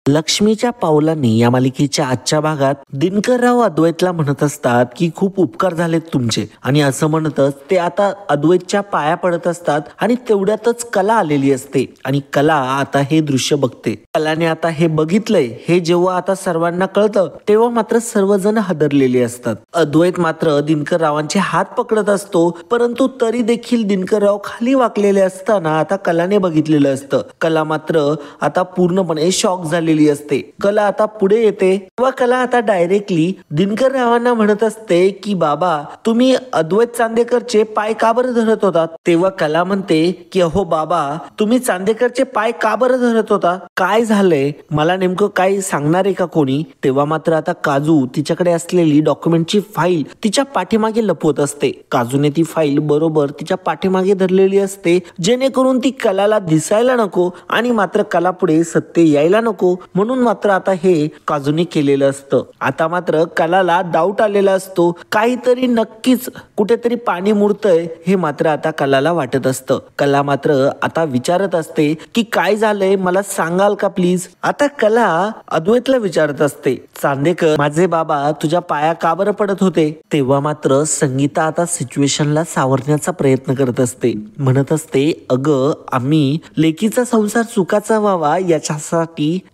लक्ष्मीच्या पावलांनी या मालिकेच्या आजच्या भागात दिनकरराव अद्वैतला म्हणत असतात की खूप उपकार झालेत तुमचे, आणि असं म्हणतच ते आता अद्वैतच्या पाया पडत असतात. आणि तेवढ्यातच कला आलेली असते आणि कला आता हे दृश्य बघते. कलाने आता हे बघितलंय हे जेव्हा आता सर्वांना कळतं तेव्हा मात्र सर्वजण हादरलेले असतात. अद्वैत मात्र दिनकररावांचे हात पकडत असतो, परंतु तरी देखील दिनकरराव खाली वाकलेले असताना आता कलाने बघितलेलं असतं. कला मात्र आता पूर्णपणे शॉक झाली असते. कला आता पुढे येते व कला आता डायरेक्टली दिनकररावांना म्हणत असते की बाबा तुम्ही अद्वैत चांदेकरचे पाय का बरं धरत होतात. तेव्हा कला म्हणते की अहो बाबा तुम्ही चांदेकरचे पाय का बरं धरत होता, काय झालंय मला नेमकं काय सांगणार आहे का कोणी. तेव्हा मात्र आता काजू तिच्याकडे असलेली डॉक्युमेंटची फाईल तिच्या पाठीमागे लपवत असते. काजूने ती फाईल बरोबर तिच्या पाठीमागे धरलेली असते, जेणेकरून ती कलाला दिसायला नको आणि मात्र कला पुढे सत्य यायला नको म्हणून मात्र आता हे काजूने केलेलं असतं. आता मात्र कलाला डाऊट आलेला असतो, काहीतरी नक्कीच कुठेतरी पाणी मुरतंय हे मात्र आता कलाला वाटत असतं. कला मात्र आता विचारत असते की काय झालंय मला सांगाल का प्लीज. आता कला अद्वैतला विचारत असते, चांदेकर माझे बाबा तुझ्या पाया का बरं पडत होते. तेव्हा मात्र संगीता आता सिच्युएशनला सावरण्याचा प्रयत्न करत असते. म्हणत असते अगं आम्ही लेकीचा संसार सुखाचा व्हावा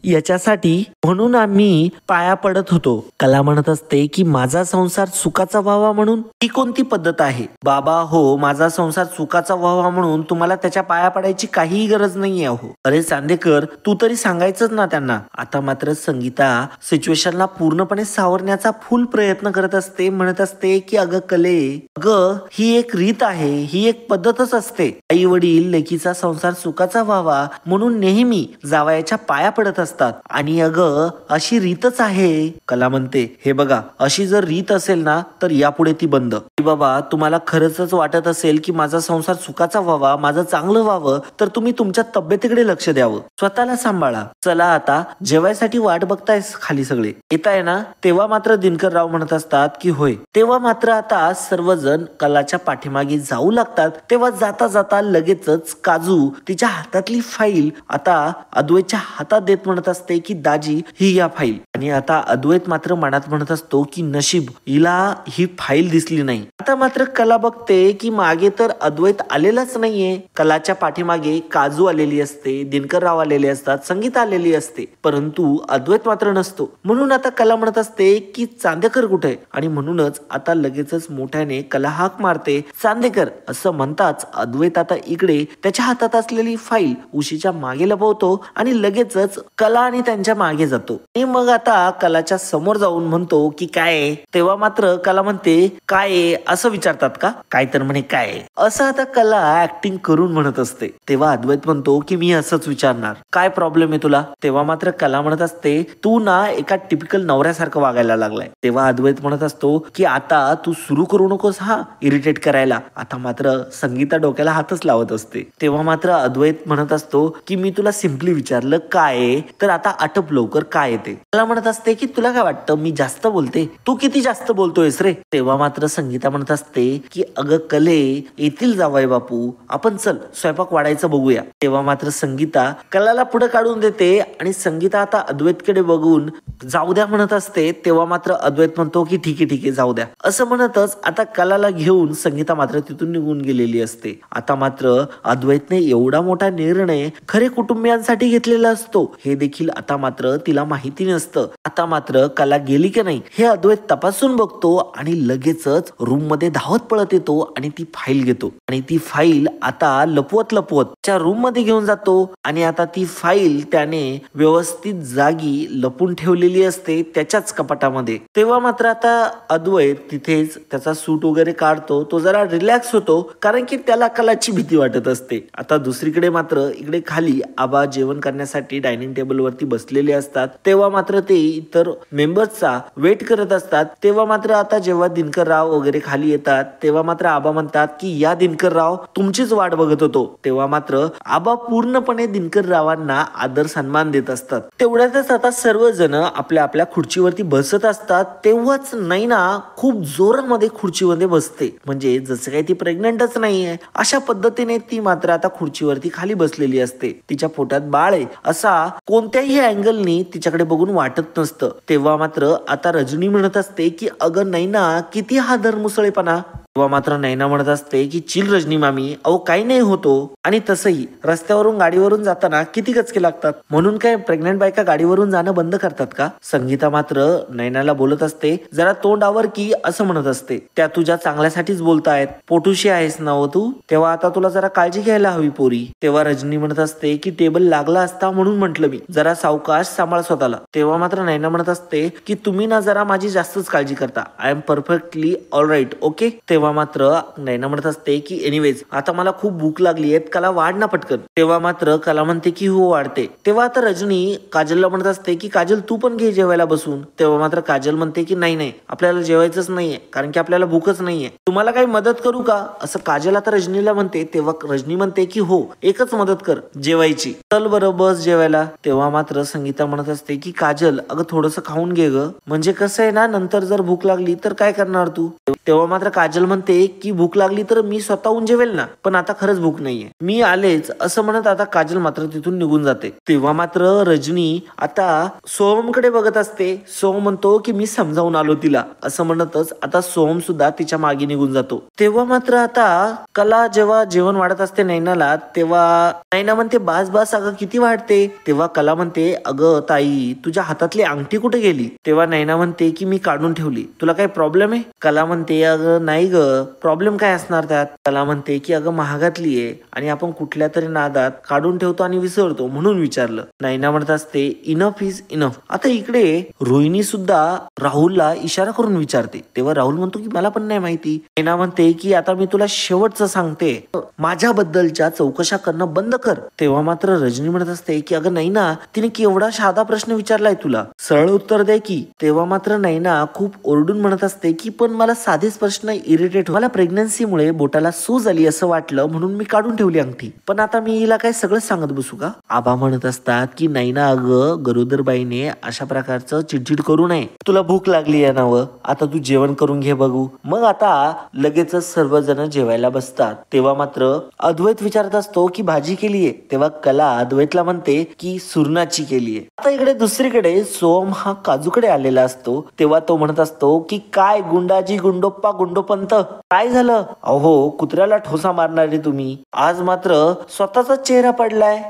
याच्यासाठी म्हणून आम्ही पाया पडत होतो. कला म्हणत असते की माझा संसार सुखाचा व्हावा म्हणून ही कोणती पद्धत आहे. बाबा हो माझा संसार सुखाचा व्हावा म्हणून तुम्हाला त्याच्या पाया पडायची काहीही गरज नाहीये. हो अरे चांदेकर तू तरी सांगायचंच ना त्यांना. आता मात्र संगीता सिच्युएशनला पूर्णपणे सावरण्याचा फुल प्रयत्न करत असते. म्हणत असते की अगं कले अगं ही एक रीत आहे, ही एक पद्धतच असते. आई वडील लेकीचा संसार सुखाचा व्हावा म्हणून नेहमी जावयाच्या पाया पडत असतात आणि अगं अशी रीतच आहे. कला म्हणते हे बघा अशी जर रीत असेल ना तर यापुढे ती बंद. बाबा तुम्हाला खरंच वाटत असेल की माझा संसार सुखाचा व्हावा, माझं चांगलं व्हावं तर तुम्ही तुमच्या तब्येतीकडे लक्ष द्यावं, स्वतःला सांभाळा. चला आता जेवायसाठी वाट बघताय खाली सगळे येत आहे ना. तेव्हा मात्र दिनकरराव म्हणत असतात की होय. तेव्हा मात्र आता सर्वजण कलाच्या पाठीमागे जाऊ लागतात. तेव्हा जाता जाता लगेचच काजू तिच्या हातातली फाईल आता अद्वैतच्या हातात देत म्हणत असते की दाजी ही या फाईल. आणि आता अद्वैत मात्र मनात म्हणत असतो की नशीब हिला ही फाईल दिसली नाही. आता मात्र कला बघते की मागे तर अद्वैत आलेलाच नाहीये. कलाच्या पाठीमागे काजू आलेली असते, दिनकरराव आलेले असतात, संगीता आलेली असते, परंतु अद्वैत मात्र नसतो. म्हणून आता कला म्हणत असते की चांदेकर कुठे. आणि म्हणूनच आता लगेचच मोठ्याने कला हाक मारते चांदेकर. असं म्हणताच अद्वैत आता इकडे त्याच्या हातात असलेली फाईल उशीच्या मागे लपवतो आणि लगेचच कला आणि त्यांच्या मागे जातो. आणि मग आता कलाच्या समोर जाऊन म्हणतो की काय. तेव्हा मात्र कला म्हणते काय असं विचारतात का, काय तर म्हणे काय असं. आता कला ऍक्टिंग करून म्हणत असते. तेव्हा अद्वैत म्हणतो की मी असंच विचारणार, काय प्रॉब्लेम आहे तुला. तेव्हा मात्र कला म्हणत असते तू ना एका टिपिकल नवऱ्यासारखं वागायला लागलाय. तेव्हा अद्वैत म्हणत असतो की आता तू सुरू करू नकोस हा इरिटेट करायला. आता मात्र संगीता डोक्याला हातच लावत असते. तेव्हा मात्र अद्वैत म्हणत असतो की मी तुला सिम्पली विचारलं काय, तर आता आटप लवकर काय येते. मला म्हणत असते की तुला काय वाटतं मी जास्त बोलते, तू किती जास्त बोलतोयस रे. तेव्हा मात्र संगीता म्हणत असते की अगं कले येतील जावई बापू, आपण चल स्वयंपाक वाढायचं बघूया. तेव्हा मात्र संगीता कलाला पुढे काढून देते आणि संगीता आता अद्वैतकडे बघून जाऊ द्या म्हणत असते. तेव्हा मात्र अद्वैत म्हणतो की ठीक आहे जाऊ द्या. असं म्हणतच आता कलाला घेऊन संगीता मात्र तिथून निघून गेलेली असते. आता मात्र अद्वैतने एवढा मोठा निर्णय खरे कुटुंबियांसाठी घेतलेला असतो हे देखील आता मात्र तिला माहिती नसतं. आता मात्र कला गेली की नाही हे अद्वैत तपासून बघतो आणि लगेचच रूम मध्ये धावत पळत येतो आणि ती फाईल घेतो. आणि ती फाईल आता लपवत त्या रूम मध्ये घेऊन जातो. आणि आता ती फाईल त्याने व्यवस्थित जागी लपून ठेवलेली असते त्याच्याच कपाटामध्ये. तेव्हा मात्र आता अद्वैत तिथेच त्याचा सूट वगैरे काढतो. तो जरा रिलॅक्स होतो कारण की त्याला कलाची भीती वाटत असते. आता दुसरीकडे मात्र इकडे खाली आबा जेवण करण्यासाठी डायनिंग टेबल वरती बसलेले असतात. तेव्हा मात्र ते इतर मेंबर्सचा वेट करत असतात. तेव्हा मात्र आता जेव्हा दिनकर राव वगैरे खाली येतात तेव्हा मात्र आबा म्हणतात की या दिनकर राव तुमचीच वाट बघत होतो. तेव्हा मात्र आबा पूर्णपणे दिनकर रावांना आदर सन्मान देत असतात. तेवढ्यातच आता सर्वजण आपल्या आपल्या खुर्चीवरती बसत असतात. तेव्हाच नैना खूप जोरामध्ये खुर्चीमध्ये बसते. म्हणजे जसं काही ती प्रेग्नंटच नाहीये अशा पद्धतीने ती मात्र आता खुर्चीवरती खाली बसलेली असते. तिच्या पोटात बाळ आहे असा कोणत्याही अँगलनी तिच्याकडे बघून वाटत नसतं. तेव्हा मात्र आता रजनी म्हणत असते की अगं नैना किती हा धर्मुसळेपणा. तेव्हा मात्र नैना म्हणत असते की चिल रजनी मामी, अहो काही नाही होतो. आणि तसंही रस्त्यावरून गाडीवरून जाताना किती गचके लागतात, म्हणून काय प्रेग्नंट बायका गाडीवरून जाणं बंद करतात का. संगीता मात्र नैनाला बोलत असते जरा तोंडावर की असं म्हणत असते. त्या तुझ्या चांगल्यासाठीच बोलतायत, पोटूशी आहेस ना हो तू, तेव्हा आता तुला जरा काळजी घ्यायला हवी पोरी. तेव्हा रजनी म्हणत असते की टेबल लागला असता म्हणून म्हंटल मी, जरा सावकाश सांभाळ स्वतःला. तेव्हा मात्र नैना म्हणत असते की तुम्ही ना जरा माझी जास्तच काळजी करता. I am perfectly all right okay. तेव्हा मात्र नैना म्हणत असते की एनिवेज आता मला खूप भूक लागली आहे, कला वाढ ना पटकन. तेव्हा मात्र कला म्हणते की हो वाढते. तेव्हा आता रजनी काजलला म्हणत असते की काजल तू पण घे जेवायला बसून. तेव्हा मात्र काजल म्हणते की नाही नाही आपल्याला जेवायचंच नाहीये कारण की आपल्याला भूकच नाहीये, तुम्हाला काही मदत करू का असं काजल आता रजनीला म्हणते. तेव्हा रजनी म्हणते की हो एकच मदत कर, जेवायची, चल बरं बस जेवायला. तेव्हा मात्र संगीता म्हणत असते की काजल अगं थोडस खाऊन घे ग, म्हणजे कसं आहे ना नंतर जर भूक लागली तर काय करणार तू. तेव्हा मात्र काजल म्हणते की भूक लागली तर मी स्वतःहून जेवेल ना, पण आता खरंच भूक नाहीये, मी आलेच असं म्हणत आता काजल मात्र तिथून निघून जाते. तेव्हा मात्र रजनी आता सोहमकडे बघत असते. सोहम म्हणतो की मी समजावून आलो तिला असं म्हणतच आता सोहम सुद्धा तिच्या मागे निघून जातो. तेव्हा मात्र आता कला जेव्हा जेवण वाढत असते नैनाला तेव्हा नैना म्हणते बास बास अगं किती वाढते. तेव्हा कला म्हणते अगं ताई तुझ्या हातातली अंगठी कुठे गेली. तेव्हा नैना म्हणते की मी काढून ठेवली, तुला काही प्रॉब्लेम आहे. कला म्हणते अगं नाही ग, प्रॉब्लेम काय असणार त्यात. कला म्हणते की अगं महागातली आहे आणि आपण कुठल्या तरी नादात काढून ठेवतो आणि विसरतो म्हणून विचारलं. नैना म्हणत असते इनफ इज इनफ. आता इकडे रोहिणी सुद्धा राहुलला इशारा करून विचारते. तेव्हा राहुल म्हणतो की मला पण नाही माहिती. नैना म्हणते की आता मी तुला शेवटचं सांगते, माझ्याबद्दलच्या चौकशा करणं बंद कर. तेव्हा मात्र रजनी म्हणत असते की अगं नैना तिने केवढा साधा प्रश्न विचारलाय तुला, सरळ उत्तर दे की. तेव्हा मात्र नैना खूप ओरडून म्हणत असते की पण मला साधेच प्रश्न इरिटेट, मला प्रेग्नन्सीमुळे बोटाला सूज आली असं वाटलं म्हणून मी काढून ठेवली अंगठी, पण आता मी हिला काय सगळं सांगत बसू का. आबा म्हणत असतात की नैना अगं गरोदर बाईने अशा प्रकारचं चिडचिड करू नये, तुला भूक लागली आहे ना व, आता तू जेवण करून घे बघू. मग आता लगेचच सर्वजण जेवायला बसतात. तेव्हा मात्र अद्वैत विचारत असतो की भाजी केलीये. तेव्हा कला अद्वैतला म्हणते की सुरणाची केलीये. आता इकडे दुसरीकडे सोहम हा काजूकडे आलेला असतो. तेव्हा तो म्हणत असतो की काय गुंडाजी गुंडोप्पा गुंडोपंत काय झालं. अहो कुत्र्याला ठोसा मारणारे तुम्ही, आज मात्र स्वतःचा चेहरा पडलाय.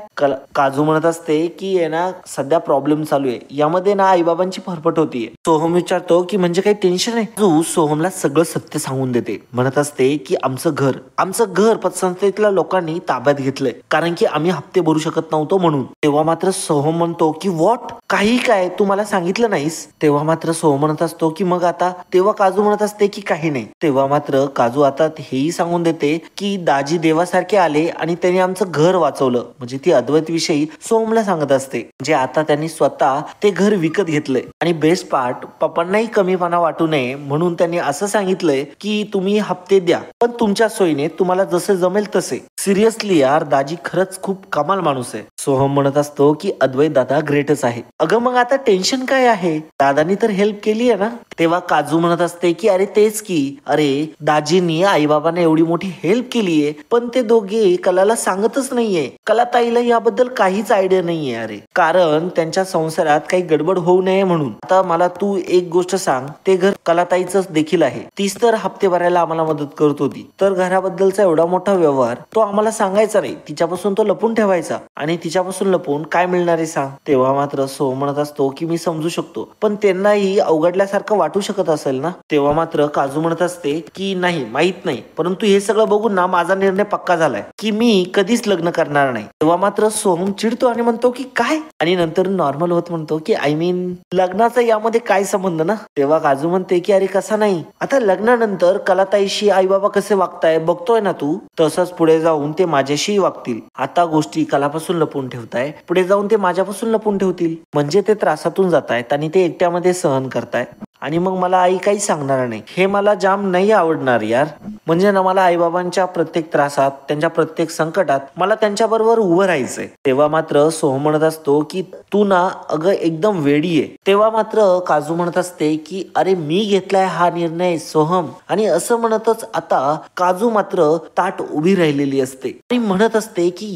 काजू म्हणत असते की आहे ना सध्या प्रॉब्लेम चालू आहे, यामध्ये ना आईबाबांची फरफट होतीये. सोहम विचारतो की म्हणजे काही टेन्शन आहे. काजू सोहमला सगळं सत्य सांगून देते. म्हणत असते की आमचं घर पतसंस्थेतल्या लोकांनी ताब्यात घेतलंय कारण की आम्ही हप्ते भरू शकत नव्हतो म्हणून. तेव्हा मात्र सोहम म्हणतो की व्हॉट, काही काय तू मला सांगितलं नाहीस. तेव्हा मात्र सोहम म्हणत असतो की मग आता. तेव्हा काजू म्हणत असते की काही नाही. तेव्हा मात्र काजू आता हेही सांगून देते की दाजी देवासारखे आले आणि त्यांनी आमचं घर वाचवलं. म्हणजे ती अद्वैत विषयी सोहमला सांगत असते. म्हणजे आता त्यांनी स्वतः ते घर विकत घेतलंय आणि बेस्ट पार्ट पप्पांनाही कमीपणा वाटू नये म्हणून त्यांनी असं सांगितलंय की तुम्ही हप्ते द्या पण तुमच्या सोयीने, तुम्हाला जसे जमेल तसे. सिरियसली यार दाजी खरंच खूप कमाल माणूस आहे. सोहम म्हणत असतो की अद्वैत दादा ग्रेटच आहे. अगं मग आता टेन्शन काय आहे, दादानी तर हेल्प केली आहे ना. तेव्हा काजू म्हणत असते की अरे तेच की, अरे दाजींनी आईबाबांना एवढी मोठी हेल्प केलीये पण ते दोघे कलाला सांगतच नाहीये. कला ताईला याबद्दल काहीच आयडिया नाहीये. अरे कारण त्यांच्या संसारात काही गडबड होऊ नये म्हणून. आता मला तू एक गोष्ट सांग, ते घर कलाताईच देखील आहे, तीच तर हप्ते भरायला आम्हाला मदत करत होती, तर घराबद्दलचा एवढा मोठा व्यवहार तो आम्हाला सांगायचा नाही, तिच्यापासून तो लपून ठेवायचा. आणि तिच्यापासून लपून काय मिळणार आहे सांग. तेव्हा मात्र सोहम म्हणत असतो की मी समजू शकतो पण त्यांनाही अवघडल्यासारखं वाटू शकत असेल ना. तेव्हा मात्र काजू म्हणत असते की नाही माहित नाही, परंतु हे सगळं बघून ना माझा निर्णय पक्का झालाय की मी कधीच लग्न करणार नाही. तेव्हा मात्र सोहम चिडतो आणि म्हणतो की काय, आणि नंतर नॉर्मल होत म्हणतो की आय मीन लग्नाचा यामध्ये काय संबंध ना. तेव्हा काजू म्हणते की अरे कसा नाही, आता लग्नानंतर कलाताईशी आई बाबा कसे वागताय बघतोय ना तू, तसंच पुढे जाऊन ते माझ्याशी वागतील. आता गोष्टी कलापासून लपून ठेवताय, पुढे जाऊन ते माझ्यापासून लपून ठेवतील. म्हणजे ते त्रासातून जातायत आणि ते एकट्यामध्ये सहन करताय आणि मग मला आई काही सांगणार नाही. हे मला जाम नाही आवडणार यार. म्हणजे ना मला आईबाबांच्या प्रत्येक त्रासात, त्यांच्या प्रत्येक संकटात मला त्यांच्या बरोबर उभं राहायचंय. तेव्हा मात्र सोहम म्हणत असतो की तू ना अगं एकदम वेडी आहे. तेव्हा मात्र काजू म्हणत असते की अरे मी घेतलाय हा निर्णय सोहम. आणि असं म्हणतच आता काजू मात्र ताट उभी राहिलेली असते आणि म्हणत असते की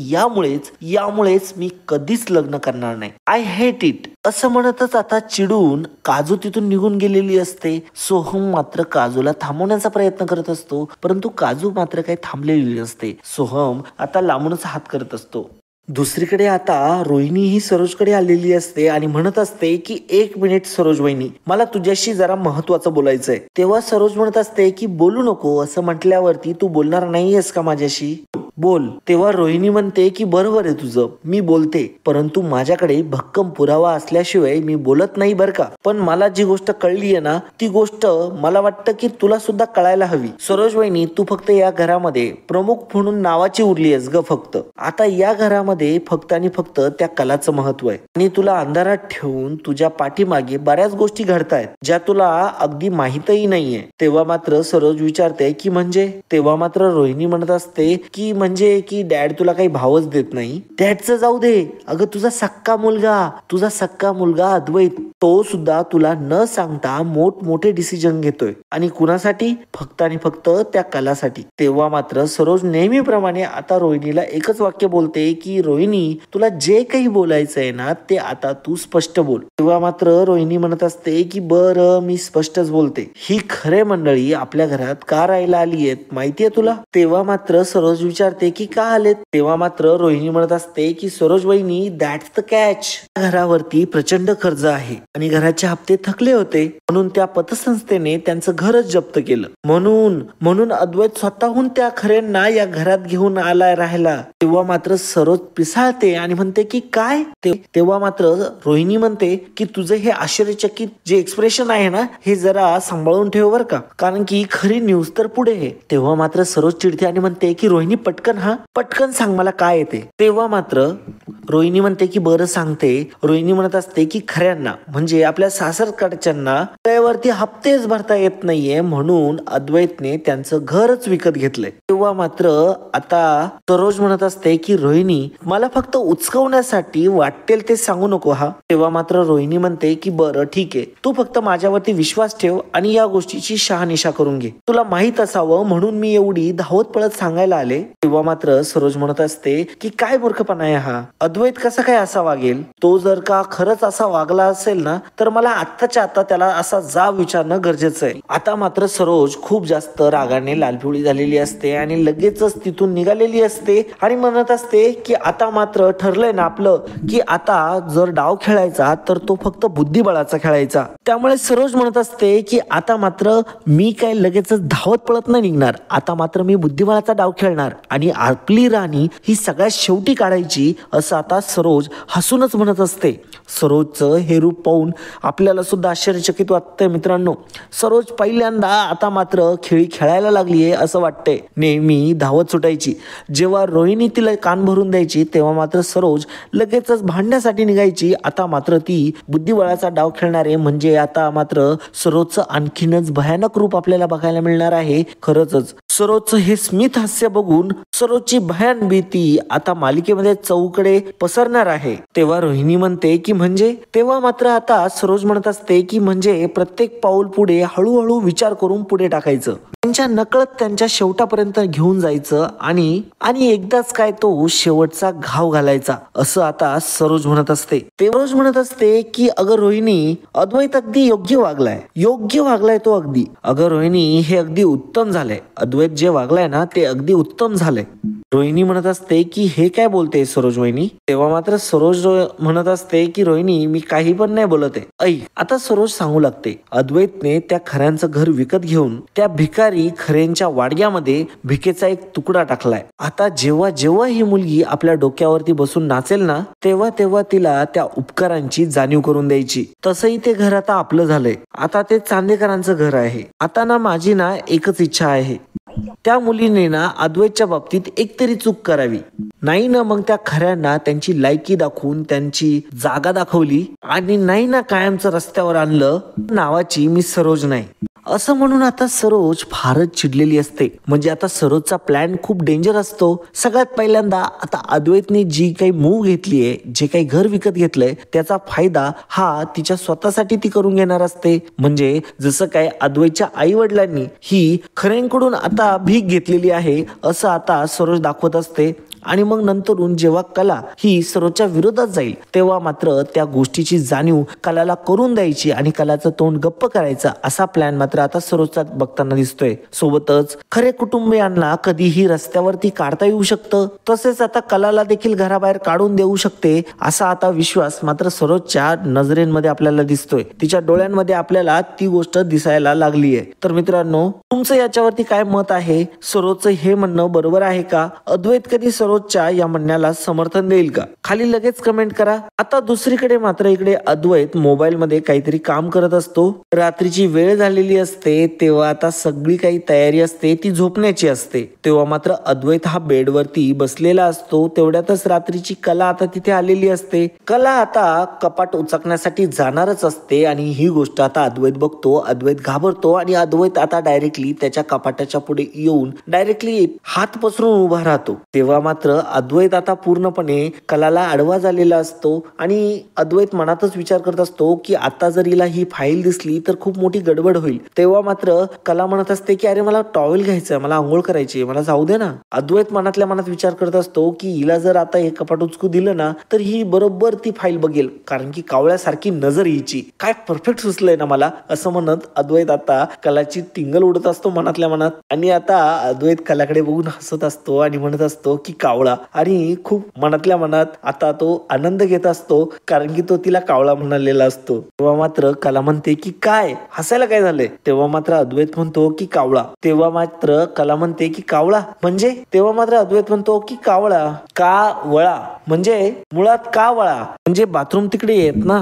यामुळेच मी कधीच लग्न करणार नाही. I hate it. असं म्हणतच आता चिडून काजू तिथून निघून गेलेली असते. सोहम मात्र काजूला थांबवण्याचा प्रयत्न करत असतो, परंतु काजू मात्र काही थांबलेली नसते. सोहम आता लांबूनच हात करत असतो. दुसरीकडे आता रोहिणी ही सरोजकडे आलेली असते आणि म्हणत असते की 1 मिनिट सरोज वहिनी, मला तुझ्याशी जरा महत्वाचं बोलायचंय. तेव्हा सरोज म्हणत असते की बोलू नको, असं म्हटल्यावरती तू बोलणार नाहीयेस का माझ्याशी, बोल. तेव्हा रोहिणी म्हणते की बरोबर आहे तुझं, मी बोलते, परंतु माझ्याकडे भक्कम पुरावा असल्याशिवाय मी बोलत नाही बरं का. पण मला जी गोष्ट कळली आहे ना, ती गोष्ट मला वाटतं की तुला सुद्धा कळायला हवी. सरोज वहिनी, तू फक्त या घरामध्ये प्रमुख म्हणून नावाची उरली आहेस ग फक्त. आता या घरामध्ये फक्त आणि फक्त त्या कलाचं महत्व आहे आणि तुला अंधारात ठेवून तुझ्या पाठीमागे बऱ्याच गोष्टी घडतायत ज्या तुला अगदी माहितही नाहीये. तेव्हा मात्र सरोज विचारते की म्हणजे. तेव्हा मात्र रोहिणी म्हणत असते की म्हणजे की डॅड तुला काही भावच देत नाही. डॅडचं जाऊ दे, अगं तुझा सक्का मुलगा अद्वैत, तो सुद्धा तुला न सांगता मोठमोठे डिसिजन घेतोय आणि कुणासाठी, फक्त आणि फक्त त्या कलासाठी. तेव्हा मात्र सरोज नेहमीप्रमाणे आता रोहिणीला एकच वाक्य बोलते की रोहिणी, तुला जे काही बोलायचंय ना ते आता तू स्पष्ट बोल. तेव्हा मात्र रोहिणी म्हणत असते की बरं मी स्पष्टच बोलते. ही खरे मंडळी आपल्या घरात का राहायला आली आहेत माहितीये तुला. तेव्हा मात्र सरोज विचारते की का आलेत. तेव्हा मात्र रोहिणी म्हणत असते की सरोज वहिनी, दॅट्स द कॅच. घरावरती प्रचंड कर्ज आहे आणि घराचे हप्ते थकले होते, म्हणून त्या पतसंस्थेने त्यांचं घरच जप्त केलं. म्हणून अद्वैत स्वतःहून त्या खऱ्यांना या घरात घेऊन आलाय राहायला. तेव्हा मात्र सरोज पिसाळते आणि म्हणते की काय. तेव्हा मात्र रोहिणी म्हणते की तुझं हे आश्चर्यचकित जे एक्सप्रेशन आहे ना, हे जरा सांभाळून ठेव बर का, कारण की खरी न्यूज तर पुढे आहे. तेव्हा मात्र सरोज चिडते आणि म्हणते की रोहिणी पटकन सांग मला काय येते. तेव्हा मात्र रोहिणी म्हणते की बरं सांगते. रोहिणी म्हणत असते की खऱ्यांना म्हणजे आपल्या सासरकडच्यांना त्यावरती हप्तेच भरता येत नाहीये, म्हणून अद्वैतने त्यांचं घरच विकत घेतलंय. तेव्हा मात्र आता सरोज म्हणत असते की रोहिणी, मला फक्त उचकवण्यासाठी वाटेल ते सांगू नको हा. तेव्हा मात्र रोहिणी म्हणते की बरं ठीक आहे, तू फक्त माझ्यावरती विश्वास ठेव आणि या गोष्टीची शहानिशा करून घे. तुला माहित असावं म्हणून मी एवढी धावत पळत सांगायला आले. तेव्हा मात्र सरोज म्हणत असते की काय मूर्खपणा आहे हा. अद्वैत कसा काय असा वागेल. तो जर का खरंच असा वागला असेल ना, तर मला आत्ताच्या आता त्याला असा जाब विचारणं गरजेचं आहे. आता मात्र सरोज खूप जास्त रागाने लालपिवळी झालेली असते आणि लगेचच तिथून निघालेली असते आणि म्हणत असते की आता मात्र ठरलंय ना आपलं की आता जर डाव खेळायचा तर तो फक्त बुद्धिबळाचा खेळायचा. त्यामुळे सरोज म्हणत असते की आता मात्र मी काय लगेचच धावत पळत नाही निघणार. आता मात्र मी बुद्धिबळाचा डाव खेळणार आणि आपली राणी ही सगळ्यात शेवटी काढायची, असं आता सरोज हसूनच म्हणत असते. सरोजचं हे रूप पाहून आपल्याला सुद्धा आश्चर्यचकित वाटतंय मित्रांनो. सरोज पहिल्यांदा आता मात्र खेळी खेळायला लागलीये असं वाटतंय. नेहमी धावत सुटायची, जेव्हा रोहिणी तिला कान भरून द्यायची तेव्हा मात्र सरोज लगेचच भांडण्यासाठी निघायची. आता मात्र ती बुद्धिबळाचा डाव खेळणार आहे, म्हणजे आता मात्र सरोजचं आणखीनच भयानक रूप आपल्याला बघायला मिळणार आहे. खरंच सरोजचं हे स्मित हास्य बघून सरोजची भयान भीती आता मालिकेमध्ये चौकडे पसरणार आहे. तेव्हा रोहिणी म्हणते की म्हणजे. तेव्हा मात्र आता सरोज म्हणत असते की म्हणजे प्रत्येक पाऊल पुढे हळूहळू विचार करून पुढे टाकायचं, त्यांच्या नकळत त्यांच्या शेवटापर्यंत घेऊन जायचं आणि एकदाच काय तो शेवटचा घाव घालायचा, असं आता सरोज म्हणत असते. सरोज म्हणत असते की अगं रोहिणी, अद्वैत अगदी योग्य वागलाय तो अगदी. अगं रोहिणी, हे अगदी उत्तम झालंय. अद्वैत जे वागलाय ना ते अगदी उत्तम झालंय. रोहिणी म्हणत असते की हे काय बोलते सरोज वहिनी. तेव्हा मात्र सरोज म्हणत असते की रोहिणी, मी काही पण नाही बोलत आहे. आता सरोज सांगू लागते, अद्वैतने त्या खऱ्यांचं घर विकत घेऊन त्या भिकारी खाली खऱ्यांच्या वाडग्यामध्ये भिकेचा एक तुकडा टाकलाय. आता जेव्हा जेव्हा ही मुलगी आपल्या डोक्यावरती बसून नाचेल ना, तेव्हा तेव्हा तिला त्या उपकारांची जाणीव करून द्यायची. तसंही ते घर आता आपलं झालंय. आता ते चांदेकरांचं घर आहे. आता ना माझी ना एकच इच्छा आहे, त्या मुलीने ना अद्वैतच्या बाबतीत एक तरी चूक करावी. नाही ना मग त्या खऱ्यांना त्यांची लायकी दाखवून त्यांची जागा दाखवली आणि नाही ना कायमचं रस्त्यावर आणलं, नावाची मी सरोज नाही असं म्हणून आता सरोज फारच चिडलेली असते. म्हणजे आता सरोजचा प्लॅन खूप डेंजर असतो. सगळ्यात पहिल्यांदा आता अद्वैतने जी काही मूव घेतलीये, जे काही घर विकत घेतलंय, त्याचा फायदा हा तिच्या स्वतःसाठी ती करून घेणार असते. म्हणजे जसं काय अद्वैतच्या आई वडिलांनी ही खऱ्यांकडून आता भीक घेतलेली आहे असं आता सरोज दाखवत असते. आणि मग नंतरून जेव्हा कला ही सरोजच्या विरोधात जाईल, तेव्हा मात्र त्या गोष्टीची जाणीव कलाला करून द्यायची आणि कलाचं तोंड गप्प करायचं असा प्लॅन मात्र आता सरोजचा बघताना दिसतोय. सोबतच खरे कुटुंबियांना कधीही रस्त्यावरती काढता येऊ शकतं, तसेच आता कलाला देखील घराबाहेर काढून देऊ शकते असा आता विश्वास मात्र सरोजच्या नजरेमध्ये आपल्याला दिसतोय. तिच्या डोळ्यांमध्ये आपल्याला ती गोष्ट दिसायला लागली आहे. तर मित्रांनो, तुमचं याच्यावरती काय मत आहे? सरोजचं हे म्हणणं बरोबर आहे का? अद्वैत कधी सरोजच्या या म्हणण्याला समर्थन देईल का? खाली लगेच कमेंट करा. आता दुसरीकडे मात्र इकडे अद्वैत मोबाईल मध्ये काहीतरी काम करत असतो. रात्रीची वेळ झालेली असते, तेव्हा आता सगळी काही तयारी असते ती झोपण्याची असते. तेव्हा मात्र अद्वैत हा बेडवरती बसलेला असतो. तेवढ्यातच रात्रीची कला आता तिथे आलेली असते. कला आता कपाट उचकण्यासाठी जाणारच असते आणि ही गोष्ट आता अद्वैत बघतो. अद्वैत घाबरतो आणि अद्वैत आता डायरेक्टली त्याच्या कपाटाच्या पुढे येऊन डायरेक्टली हात पसरून उभा राहतो. तेव्हा मात्र अद्वैत आता पूर्णपणे कलाला आडवा झालेला असतो आणि अद्वैत मनातच विचार करत असतो की आता जर हिला ही फाईल दिसली तर खूप मोठी गडबड होईल. तेव्हा मात्र कला म्हणत असते की अरे मला टॉवेल घ्यायचं, मला आंघोळ करायची, मला जाऊ दे ना. अद्वैत मनातल्या मनात विचार करत असतो की हिला जर आता हे कपाट उचकू दिलं ना तर ही बरोबर ती फाईल बघेल, कारण की कावळ्यासारखी नजर हिची. काय परफेक्ट सुचलंय ना मला, असं म्हणत अद्वैत आता कलाची टिंगल उडत असतो मनातल्या मनात. आणि आता अद्वैत कलाकडे बघून हसत असतो आणि म्हणत असतो की कावळा, आणि खूप मनातल्या मनात आता तो आनंद घेत असतो कारण की तो तिला कावळा म्हणालेला असतो. तेव्हा मात्र कला म्हणते की काय हसायला काय झालंय? तेव्हा मात्र अद्वैत म्हणतो की कावळा. तेव्हा मात्र कला म्हणते की कावळा म्हणजे? तेव्हा मात्र अद्वैत म्हणतो की कावळा का वळा म्हणजे मुळात का वळा म्हणजे बाथरूम तिकडे येत ना,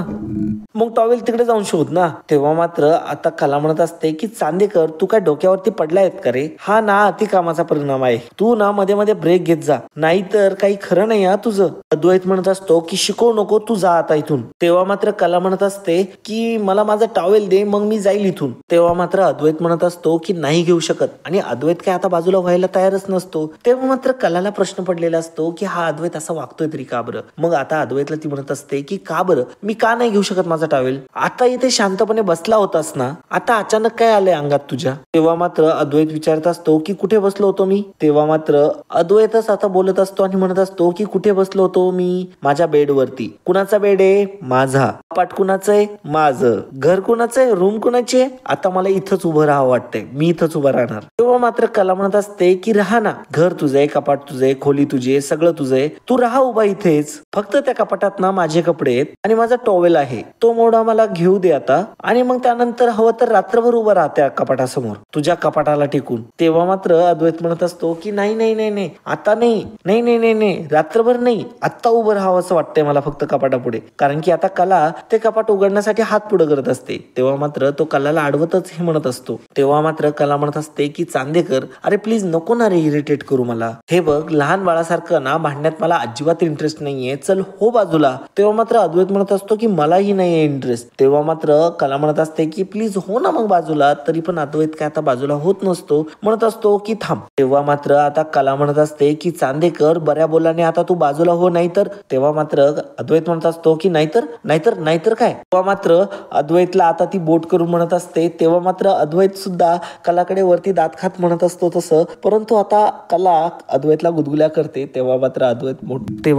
मग टॉवेल तिकडे जाऊन शोध ना. तेव्हा मात्र आता कला म्हणत असते की चांदेकर तू काय डोक्यावरती पडलायत का रे? हा ना अति कामाचा परिणाम आहे. तू ना मध्ये मध्ये ब्रेक घेत जा, नाहीतर काही खरं नाही हा तुझं. अद्वैत म्हणत असतो की शिकवू नको, तू जा आता इथून. तेव्हा मात्र कला म्हणत असते की मला माझा टॉवेल दे, मग मी जाईल इथून. तेव्हा मात्र अद्वैत म्हणत असतो की नाही घेऊ शकत, आणि अद्वैत काय आता बाजूला व्हायला तयारच नसतो. तेव्हा मात्र कलाला प्रश्न पडलेला असतो की हा अद्वैत असा वागतोय तरी का बरं? मग आता अद्वैतला ती म्हणत असते की का बरं, मी का नाही घेऊ शकत माझा टॉवेल? आता इथे शांतपणे बसला होतास ना, आता अचानक काय आलंय अंगात तुझ्या? तेव्हा मात्र अद्वैत विचारत असतो की कुठे बसलो होतो मी? तेव्हा मात्र अद्वैतच आता बोलत असतो आणि म्हणत असतो की कुठे बसलो होतो मी? माझ्या बेडवरती. कुणाचा बेड आहे? माझा. कपाट कुणाचं आहे? माझं. घर कुणाचं आहे? रूम कुणाची आहे? आता मला इथंच उभं राहावं वाटतंय, मी इथंच उभं राहणार. तेव्हा मात्र कला म्हणत असते की राहा ना, घर तुझं आहे, कपाट तुझं आहे, खोली तुझी आहे, सगळं तुझं आहे, तू राहा उभा इथेच. फक्त त्या कपाटात ना माझे कपडे आहेत आणि माझा टॉवेल आहे, तो मोडा मला घेऊ दे आता, आणि मग त्यानंतर हवं तर रात्रभर उभं राहा त्या कपाटासमोर तुझ्या कपाटाला टेकून. तेव्हा मात्र अद्वैत म्हणत असतो की नाही नाही नाही नाही आता नाही नाही नाही नाही नाही रात्रभर नाही, आत्ता उभं राहावं असं वाटतंय मला फक्त कपाटापुढे, कारण की आता कला ते कपाट उघडण्यासाठी हात पुढे करत असते. तेव्हा मात्र तो कलाला आडवतच हे म्हणत असतो. तेव्हा मात्र कला म्हणत असते की चांदेकर अरे प्लीज नको ना रे इरिटेट करू मला, हे बघ लहान बाळासारखं ना भांडण्यात मला अजिबात इंटरेस्ट नाहीये, चल हो बाजूला. तेव्हा मात्र अद्वैत म्हणत असतो की मलाही नाहीये इंटरेस्ट. तेव्हा मात्र कला म्हणत असते की प्लीज हो ना मग बाजूला. तरी पण अद्वैत काय आता बाजूला होत नसतो, म्हणत असतो की थांब. तेव्हा मात्र आता कला म्हणत असते की चांदेकर बऱ्या बोलाने आता तू बाजूला हो, नाहीतर. तेव्हा मात्र अद्वैत म्हणत असतो की नाहीतर नाहीतर नाहीतर काय? तेव्हा मात्र अद्वैतला आता ती बोट करून म्हणत असते. तेव्हा मात्र अद्वैत सुद्धा कलाकडे वरती दात खात म्हणत असतो तसं, परंतु आता कला अद्वैतला गुदगुल्या करते. तेव्हा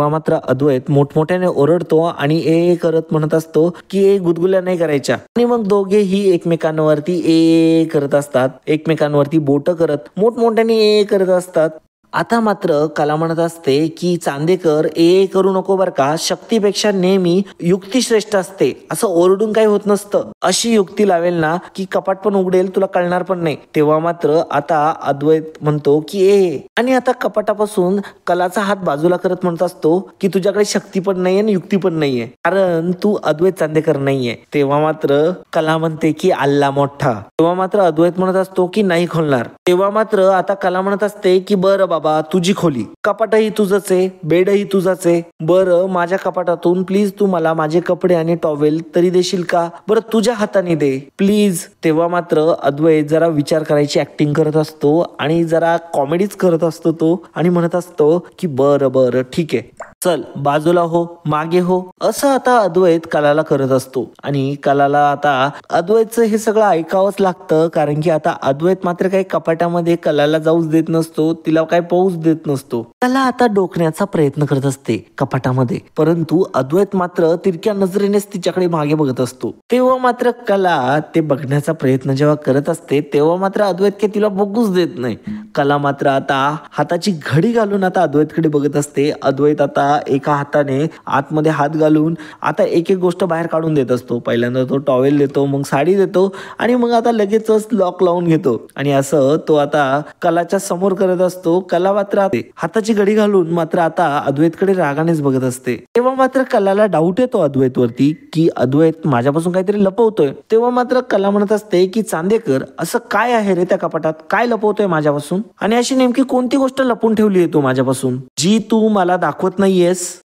मात्र अद्वैत मोठमोठ्याने ओरडतो आणि ए करत म्हणत असतो की ए गुदगुल्या नाही करायच्या, आणि मग दोघेही एकमेकांवरती ए करत असतात, एकमेकांवरती बोट करत मोठमोठ्याने ए करत असतात. आता मात्र कला म्हणत असते की चांदेकर ए करू नको बर का, शक्तीपेक्षा नेहमी युक्ती श्रेष्ठ असते, असं ओरडून काही होत नसतं. अशी युक्ती लावेल ना की कपाट पण उघडेल, तुला कळणार पण नाही. तेव्हा मात्र आता अद्वैत म्हणतो की ए, आणि आता कपाटापासून कलाचा हात बाजूला करत म्हणत असतो की तुझ्याकडे शक्ती पण नाहीये आणि युक्ती पण नाहीये, कारण तू अद्वैत चांदेकर नाहीये. तेव्हा मात्र कला म्हणते की अल्ला मोठा. तेव्हा मात्र अद्वैत म्हणत असतो की नाही खोलणार. तेव्हा मात्र आता कला म्हणत असते की बरं बाबा, तुझी खोली, कपाटही तुझंच आहे, बेडही तुझाच आहे. बरं, माझ्या कपाटातून प्लीज तू मला माझे कपडे आणि टॉवेल तरी देशील का? बरं, तुझ्या हाताने दे प्लीज. तेव्हा मात्र अद्वैत जरा विचार करायची ऍक्टिंग करत असतो आणि जरा कॉमेडीच करत असतो तो, आणि म्हणत असतो की बरं बरं ठीक आहे, चल बाजूला हो, मागे हो. असं आता अद्वैत कलाला करत असतो आणि कलाला आता अद्वैतचं हे सगळं ऐकावंच लागतं, कारण की आता अद्वैत मात्र काही कपाटामध्ये कलाला जाऊच देत नसतो, तिला काही पाऊस देत नसतो. कला आता डोकण्याचा प्रयत्न करत असते कपाटामध्ये, परंतु अद्वैत मात्र तिरक्या नजरेनेच तिच्याकडे मागे बघत असतो. तेव्हा मात्र कला ते बघण्याचा प्रयत्न जेव्हा करत असते तेव्हा मात्र अद्वैत काही तिला बघूच देत नाही. कला मात्र आता हाताची घडी घालून आता अद्वैतकडे बघत असते. अद्वैत आता एका हाताने आतमध्ये हात घालून आता एक एक गोष्ट बाहेर काढून देत असतो. पहिल्यांदा तो टॉवेल देतो, मग साडी देतो, आणि मग आता लगेचच लॉक लावून घेतो, आणि असं तो आता कलाच्या समोर करत असतो. कला मात्र हाताची घडी घालून मात्र आता अद्वैतकडे रागानेच बघत असते. तेव्हा मात्र कलाला डाऊट येतो अद्वैत वरती की अद्वैत माझ्यापासून काहीतरी लपवतोय. तेव्हा मात्र कला म्हणत असते की चांदेकर, असं काय आहे रे त्या कपाटात, काय लपवतोय माझ्यापासून, आणि अशी नेमकी कोणती गोष्ट लपून ठेवली आहे तू माझ्यापासून जी तू मला दाखवत नाहीयेस?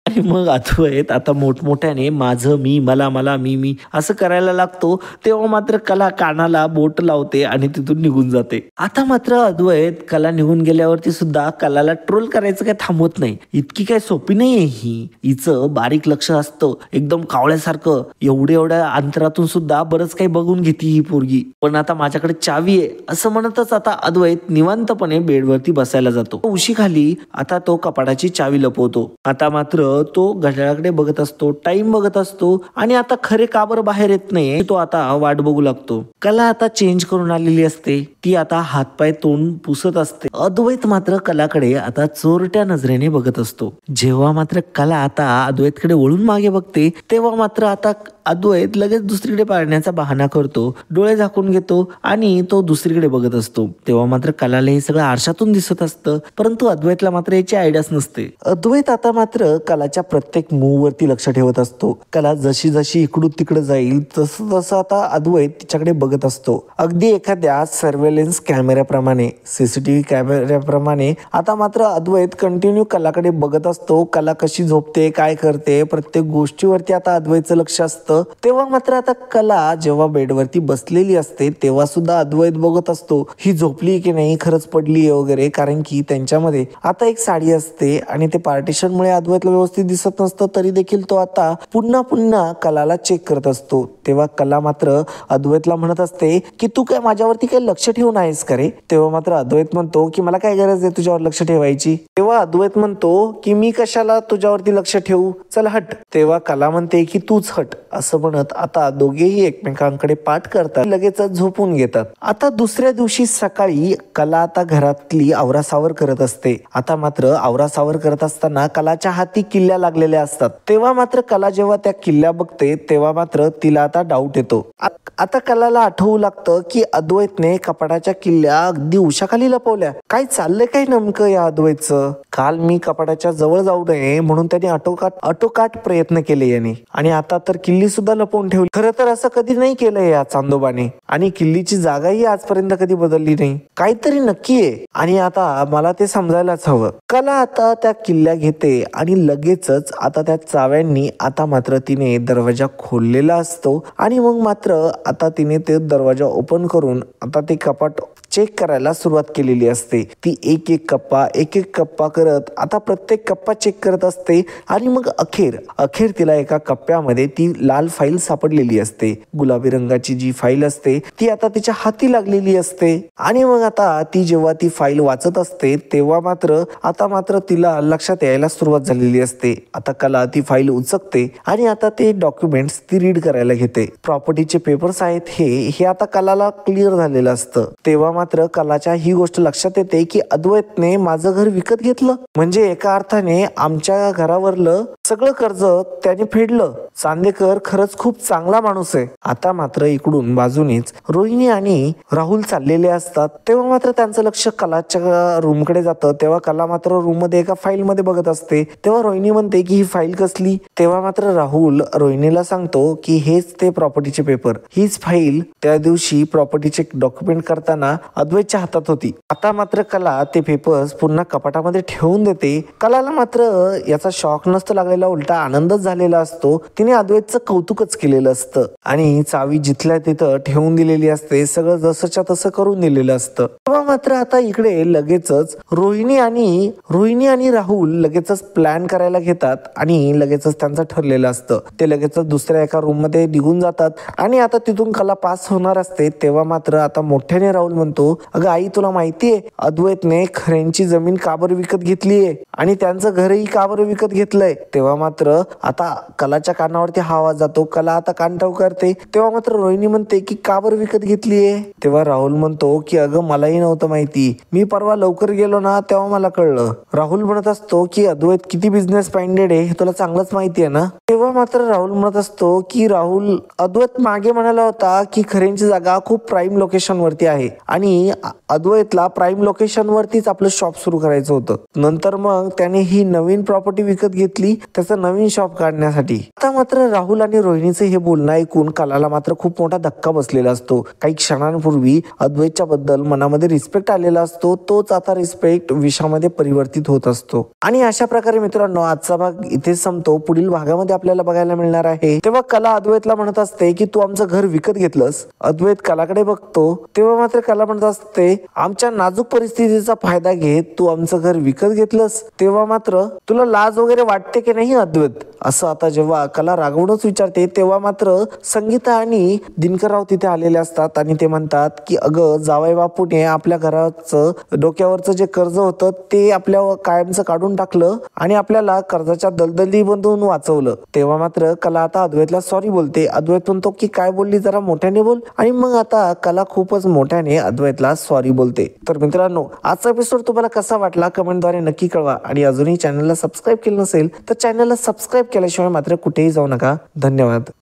आणि मग अद्वैत आता मोठमोठ्याने माझं मी, मला मला मी मी असं करायला लागतो. तेव्हा मात्र कला कानाला बोट लावते आणि तिथून निघून जाते. आता मात्र अद्वैत कला निघून गेल्यावरती सुद्धा कलाला ट्रोल करायचं काय थांबवत नाही. इतकी काय सोपी नाहीये ही, हिचं बारीक लक्ष असतं एकदम कावळ्यासारखं, एवढ्या अंतरातून सुद्धा बरंच काही बघून घेते ही पोरगी. पण आता माझ्याकडे चावी आहे असं म्हणतच आता अद्वैत निवांतपणे बेडवरती बसायला जातो. उशीखाली आता तो कपाटाची चावी लपवतो. आता मात्र तो घड्याळाकडे बघत असतो, टाइम बघत असतो, आणि आता खरे का बरं बाहेर येत नाही तो आता वाट बघू लागतो. कला आता चेंज करून आलेली असते, ती आता हातपाय तोंड पुसत असते. अद्वैत मात्र कलाकडे आता चोरट्या नजरेने बघत असतो. जेव्हा मात्र कला आता अद्वैतकडे वळून मागे बघते तेव्हा मात्र आता अद्वैत लगेच दुसरीकडे पाळण्याचा बहाणा करतो, डोळे झाकून घेतो आणि तो दुसरीकडे बघत असतो. तेव्हा मात्र कलाला हे सगळं आरशातून दिसत असतं, परंतु अद्वैतला मात्र याची आयडियाच नसते. अद्वैत आता मात्र कलाच्या प्रत्येक मूव्ह वरती लक्ष ठेवत असतो. कला जशी जशी इकडून तिकडे जाईल तसं तसं आता अद्वैत तिच्याकडे बघत असतो. अगदी एखाद्या सर्वेलन्स कॅमेऱ्याप्रमाणे, सीसीटीव्ही कॅमेऱ्याप्रमाणे आता मात्र अद्वैत कंटिन्यू कलाकडे बघत असतो. कला कशी झोपते, काय करते, प्रत्येक गोष्टीवरती आता अद्वैतचं लक्ष असतं. तेव्हा मात्र आता कला जेव्हा बेडवरती बसलेली असते तेव्हा सुद्धा अद्वैत बघत असतो ही झोपली की नाही, खरंच पडली वगैरे, कारण की त्यांच्यामध्ये आता एक साडी असते आणि ते पार्टिशनमुळे अद्वैतला व्यवस्थित दिसत नसतं, तरी देखील तो आता पुन्हा पुन्हा कलाला चेक करत असतो. तेव्हा कला मात्र अद्वैतला म्हणत असते की तू काय माझ्यावरती काही लक्ष ठेवून आहेस का रे? तेव्हा मात्र अद्वैत म्हणतो की मला काय गरज आहे तुझ्यावर लक्ष ठेवायची. तेव्हा अद्वैत म्हणतो की मी कशाला तुझ्यावरती लक्ष ठेवू, चल हट. तेव्हा कला म्हणते की तूच हट असं म्हणत आता दोघेही एकमेकांकडे पाठ करतात, लगेचच झोपून घेतात. आता दुसऱ्या दिवशी सकाळी कला आता घरातली आवरासावर करत असते. आता मात्र आवरासावर करत असताना कलाच्या हाती किल्ल्या लागलेल्या असतात. तेव्हा मात्र कला जेव्हा त्या किल्ल्या बघते तेव्हा मात्र तिला आता डाऊट येतो. आता कलाला आठवू लागतं की अद्वैतने कपाटाच्या किल्ल्या अगदी उशाखाली लपवल्या. काय चाललंय काय नेमकं या अद्वैतचं? काल मी कपाटाच्या जवळ जाऊ नये म्हणून त्याने आटोकाट प्रयत्न केले याने, आणि आता तर किल्ली सुद्धा लपवून ठेवली. खरं तर असं कधी नाही केलंय या चांदोबाने, आणि किल्लीची जागाही आजपर्यंत कधी बदलली नाही. काहीतरी नक्की आहे आणि आता मला ते समजायलाच हवं. कला आता त्या किल्ल्या घेते आणि लगेचच आता त्या चाव्यांनी आता मात्र तिने दरवाजा खोललेला असतो, आणि मग मात्र आता तिने ते दरवाजा ओपन करून आता ते कपाट चेक करायला सुरुवात केलेली असते. ती एक एक कप्पा करत आता प्रत्येक कप्पा चेक करत असते, आणि मग अखेर तिला एका कप्प्यामध्ये ती लाल फाईल सापडलेली असते. गुलाबी रंगाची जी फाईल असते ती आता तिच्या हाती लागलेली असते, आणि मग आता ती जेव्हा ती फाईल वाचत असते तेव्हा मात्र तिला लक्षात यायला सुरुवात झालेली असते. आता कला ती फाईल उचकते आणि आता ते डॉक्युमेंट्स ती रीड करायला घेते. प्रॉपर्टीचे पेपर्स आहेत हे आता कलाला क्लिअर झालेलं असतं. तेव्हा मात्र कलाच्या ही गोष्ट लक्षात येते की अद्वैतने माझं घर विकत घेतलं, म्हणजे एका अर्थाने आमच्या घरावरलं सगळं कर्ज त्याने फेडलं. चांदेकर खरंच खूप चांगला माणूस आहे. आता मात्र इकडून बाजूनीच रोहिणी आणि राहुल चाललेले असतात. तेव्हा मात्र त्यांचं लक्ष कलाच्या रूम कडे जातं. तेव्हा कला मात्र रूम मध्ये एका फाईल मध्ये बघत असते. तेव्हा रोहिणी म्हणते की ही फाईल कसली. तेव्हा मात्र राहुल रोहिणीला सांगतो की हेच ते प्रॉपर्टीचे पेपर, हीच फाईल त्या दिवशी प्रॉपर्टीचे डॉक्युमेंट करताना अद्वैतच्या हातात होती. आता मात्र कला ते पेपर्स पुन्हा कपाटामध्ये ठेवून देते. कलाला मात्र याचा शॉक नसतो लागलेला, उलटा आनंदच झालेला असतो. तिने अद्वैतचं कौतुकच केलेलं असतं आणि चावी जिथल्या तिथं ठेवून दिलेली असते. सगळं जसंच्या तसं करून दिलेलं असतं. तेव्हा मात्र आता इकडे लगेचच रोहिणी आणि राहुल लगेचच प्लॅन करायला घेतात आणि लगेचच त्यांचं ठरलेलं असतं. ते लगेचच दुसऱ्या एका रूम मध्ये निघून जातात आणि आता तिथून कला पास होणार असते. तेव्हा मात्र आता मोठ्याने राहुल म्हणतो, अगं आई तुला माहितीये अद्वैतने खऱ्यांची जमीन का बरं विकत घेतलीये आणि त्यांचं घरही का बरं विकत घेतलंय. तेव्हा मात्र आता कलाच्या कानावरती हा आवाज जातो. कला आता कान टवकारते. तेव्हा मात्र रोहिणी म्हणते की का बरं विकत घेतलीये. तेव्हा राहुल म्हणतो की अगं मलाही नव्हतं माहिती, मी परवा लवकर गेलो ना तेव्हा मला कळलं. राहुल म्हणत असतो की अद्वैत किती बिझनेस माइंडेड आहे हे तुला चांगलंच माहिती आहे ना. तेव्हा मात्र राहुल म्हणत असतो की राहुल अद्वैत मागे म्हणाला होता की खऱ्यांची जागा खूप प्राईम लोकेशन वरती आहे आणि अद्वैतला प्राईम लोकेशन वरतीच आपलं शॉप सुरू करायचं होतं. नंतर मग त्याने ही नवीन प्रॉपर्टी विकत घेतली त्याचं नवीन शॉप काढण्यासाठी. आता मात्र राहुल आणि रोहिणीचे हे बोलणं ऐकून कलाला मात्र खूप मोठा धक्का बसलेला असतो. काही क्षणांपूर्वी अद्वैतच्या बद्दल मनामध्ये रिस्पेक्ट आलेला असतो, तोच आता रिस्पेक्ट विषामध्ये परिवर्तित होत असतो. आणि अशा प्रकारे मित्रांनो आजचा भाग इथेच संपतो. पुढील भागामध्ये आपल्याला बघायला मिळणार आहे. तेव्हा कला अद्वैतला म्हणत असते की तू आमचं घर विकत घेतलंस. अद्वैत कलाकडे बघतो. तेव्हा मात्र कला म्हणत असते आमच्या नाजूक परिस्थितीचा फायदा घेत तू आमचं घर विकत घेतलंस. तेव्हा मात्र तुला लाज वगैरे वाटते की नाही अद्वैत, असं आता जेव्हा कला रागवूनच विचारते तेव्हा मात्र संगीता आणि दिनकरराव तिथे आलेले असतात आणि ते म्हणतात की अगं जावई बापूने आपल्या घराचं डोक्यावरचं जे कर्ज होतं ते आपल्या कायमचं काढून टाकलं आणि आपल्याला कर्जाच्या दलदलीमधून वाचवलं. तेव्हा मात्र कला आता अद्वैतला सॉरी बोलते. अद्वैत म्हणतो की काय बोलली, जरा मोठ्याने बोल. आणि मग आता कला खूपच मोठ्याने अद्वैतला सॉरी बोलते. तर मित्रांनो आजचा एपिसोड तुम्हाला कसा वाटला कमेंटद्वारे नक्की कळवा आणि अजूनही चॅनलला सबस्क्राईब केलं नसेल तर चॅनलला सबस्क्राईब केल्याशिवाय मात्र कुठेही जाऊ नका. धन्यवाद.